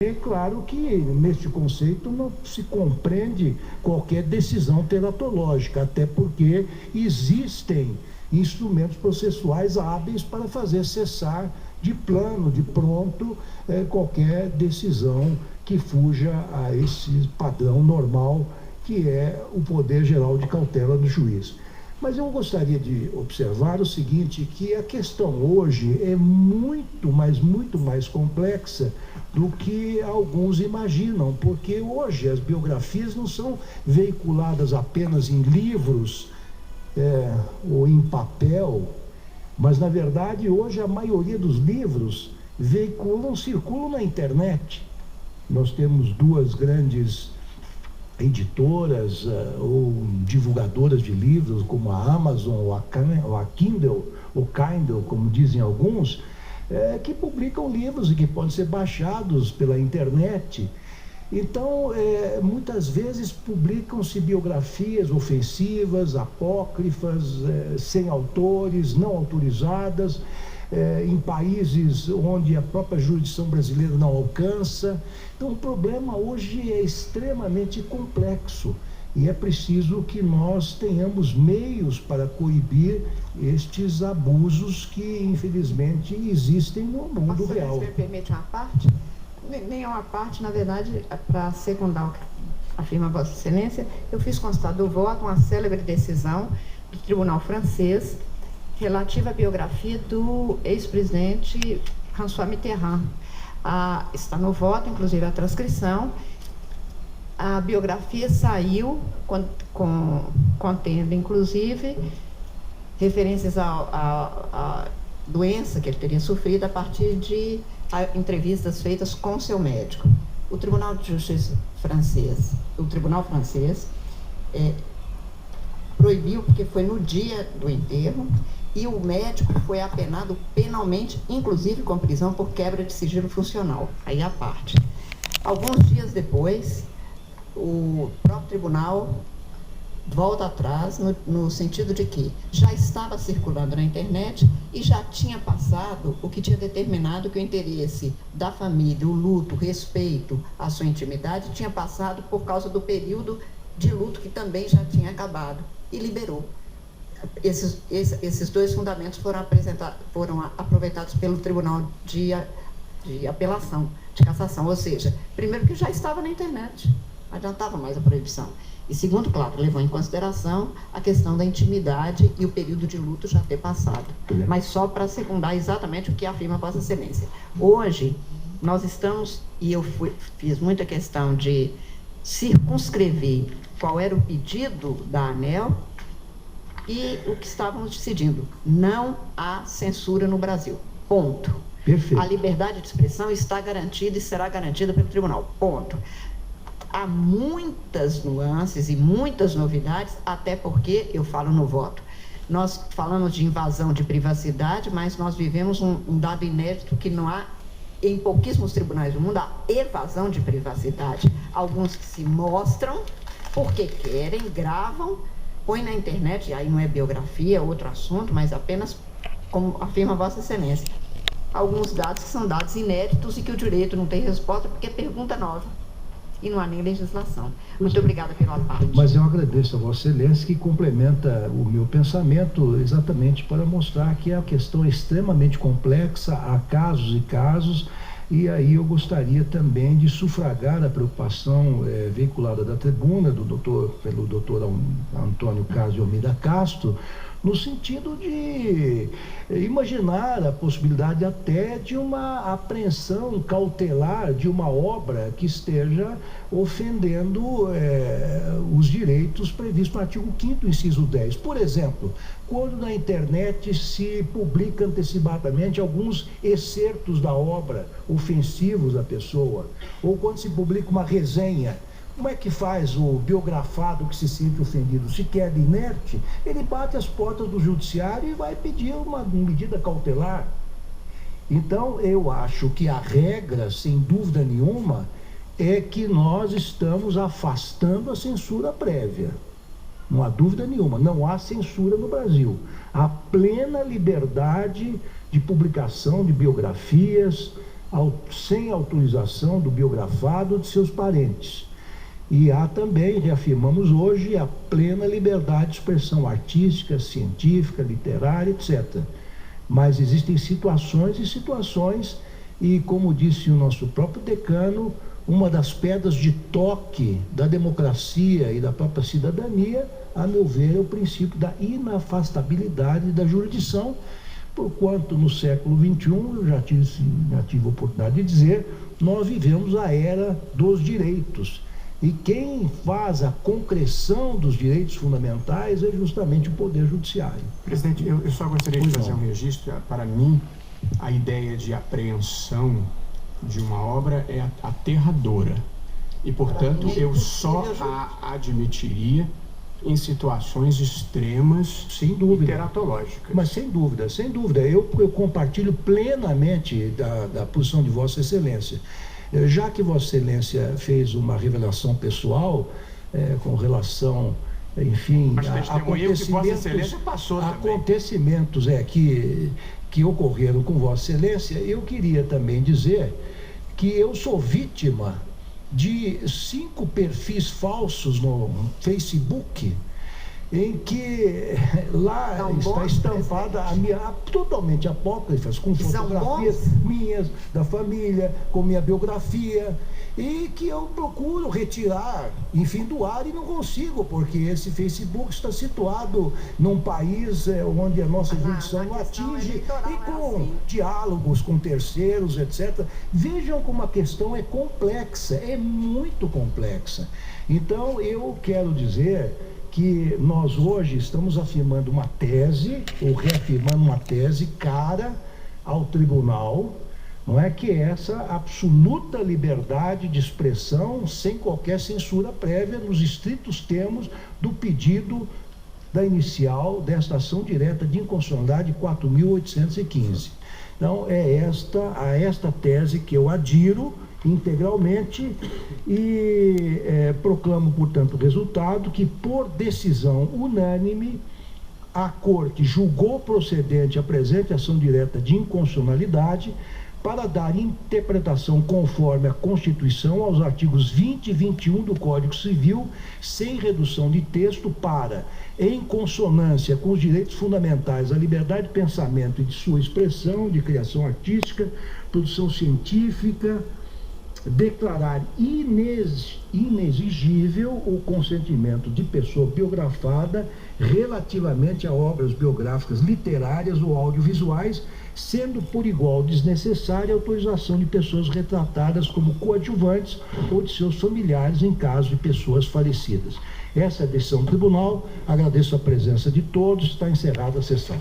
É claro que neste conceito não se compreende qualquer decisão teratológica, até porque existem instrumentos processuais hábeis para fazer cessar de plano, de pronto, qualquer decisão que fuja a esse padrão normal que é o poder geral de cautela do juiz. Mas eu gostaria de observar o seguinte, que a questão hoje é muito mais complexa do que alguns imaginam, porque hoje as biografias não são veiculadas apenas em livros ou em papel, mas na verdade hoje a maioria dos livros circulam na internet. Nós temos duas grandes editoras ou divulgadoras de livros, como a Amazon ou a Kindle, ou Kindle, como dizem alguns, que publicam livros e que podem ser baixados pela internet. Então, muitas vezes publicam-se biografias ofensivas, apócrifas, sem autores, não autorizadas, em países onde a própria jurisdição brasileira não alcança. Então, o problema hoje é extremamente complexo e é preciso que nós tenhamos meios para coibir estes abusos que, infelizmente, existem no mundo real. Se me permite uma parte? Nem é uma parte, na verdade, para secundar o que afirma Vossa Excelência, eu fiz constar do voto uma célebre decisão do Tribunal francês relativa à biografia do ex-presidente François Mitterrand. Está no voto, inclusive a transcrição. A biografia saiu contendo, inclusive, referências à doença que ele teria sofrido a partir de entrevistas feitas com seu médico. O Tribunal de Justiça francês, o Tribunal francês, proibiu, porque foi no dia do enterro, e o médico foi apenado penalmente, inclusive com prisão por quebra de sigilo funcional. Aí a parte. Alguns dias depois, o próprio tribunal volta atrás no sentido de que já estava circulando na internet e já tinha passado o que tinha determinado que o interesse da família, o luto, o respeito à sua intimidade, tinha passado por causa do período de luto que também já tinha acabado, e liberou. Esses dois fundamentos foram aproveitados pelo Tribunal de Apelação, de Cassação, ou seja, primeiro que já estava na internet, não adiantava mais a proibição. E segundo, claro, levou em consideração a questão da intimidade e o período de luto já ter passado. Mas só para secundar exatamente o que afirma Vossa Excelência. Hoje, nós estamos, e eu fiz muita questão de circunscrever qual era o pedido da ANEEL e o que estávamos decidindo. Não há censura no Brasil. Ponto. Perfeito. A liberdade de expressão está garantida e será garantida pelo tribunal. Ponto. Há muitas nuances e muitas novidades, até porque, eu falo no voto, nós falamos de invasão de privacidade, mas nós vivemos um dado inédito que não há em pouquíssimos tribunais do mundo, a evasão de privacidade. Alguns que se mostram porque querem, gravam, põem na internet, e aí não é biografia, é outro assunto, mas apenas, como afirma Vossa Excelência, alguns dados que são dados inéditos e que o direito não tem resposta porque é pergunta nova. E não há nem legislação. Muito obrigada pela parte. Mas eu agradeço a Vossa Excelência, que complementa o meu pensamento exatamente para mostrar que a questão é extremamente complexa, há casos e casos, e aí eu gostaria também de sufragar a preocupação veiculada da tribuna pelo doutor Antônio Carlos de Almeida Castro, no sentido de imaginar a possibilidade até de uma apreensão cautelar de uma obra que esteja ofendendo os direitos previstos no artigo 5º, inciso 10. Por exemplo, quando na internet se publica antecipadamente alguns excertos da obra ofensivos à pessoa, ou quando se publica uma resenha, como é que faz o biografado que se sente ofendido? Se quer inerte, ele bate as portas do judiciário e vai pedir uma medida cautelar. Então, eu acho que a regra, sem dúvida nenhuma, é que nós estamos afastando a censura prévia. Não há dúvida nenhuma, não há censura no Brasil. Há plena liberdade de publicação de biografias, sem autorização do biografado ou de seus parentes. E há também, reafirmamos hoje, a plena liberdade de expressão artística, científica, literária, etc. Mas existem situações e situações, e como disse o nosso próprio decano, uma das pedras de toque da democracia e da própria cidadania, a meu ver, é o princípio da inafastabilidade da jurisdição, porquanto no século XXI, eu já tive a oportunidade de dizer, nós vivemos a era dos direitos. E quem faz a concreção dos direitos fundamentais é justamente o Poder Judiciário. Presidente, eu só gostaria de fazer um registro. Para mim, a ideia de apreensão de uma obra é aterradora. E, portanto, eu só a admitiria em situações extremas, sem dúvida, e teratológicas. Mas sem dúvida, sem dúvida. Eu compartilho plenamente da posição de Vossa Excelência. Já que Vossa Excelência fez uma revelação pessoal com relação, enfim, a acontecimentos que ocorreram com Vossa Excelência, eu queria também dizer que eu sou vítima de 5 perfis falsos no Facebook, em que lá está estampada a minha, totalmente apócrifas, com fotografias minhas, da família, com minha biografia, e que eu procuro retirar, enfim, do ar e não consigo, porque esse Facebook está situado num país onde a nossa jurisdição não atinge, e com diálogos com terceiros, etc. Vejam como a questão é complexa, é muito complexa. Então, eu quero dizer que nós hoje estamos afirmando uma tese, ou reafirmando uma tese cara ao tribunal, não é, que é essa absoluta liberdade de expressão sem qualquer censura prévia nos estritos termos do pedido da inicial desta ação direta de inconstitucionalidade 4.815. Então é a esta tese que eu adiro integralmente e proclamo, portanto, o resultado que, por decisão unânime, a Corte julgou procedente a presente ação direta de inconstitucionalidade para dar interpretação conforme a Constituição aos artigos 20 e 21 do Código Civil, sem redução de texto, para, em consonância com os direitos fundamentais, a liberdade de pensamento e de sua expressão, de criação artística, produção científica, declarar inexigível o consentimento de pessoa biografada relativamente a obras biográficas literárias ou audiovisuais, sendo por igual desnecessária a autorização de pessoas retratadas como coadjuvantes ou de seus familiares em caso de pessoas falecidas. Essa é a decisão do tribunal. Agradeço a presença de todos. Está encerrada a sessão.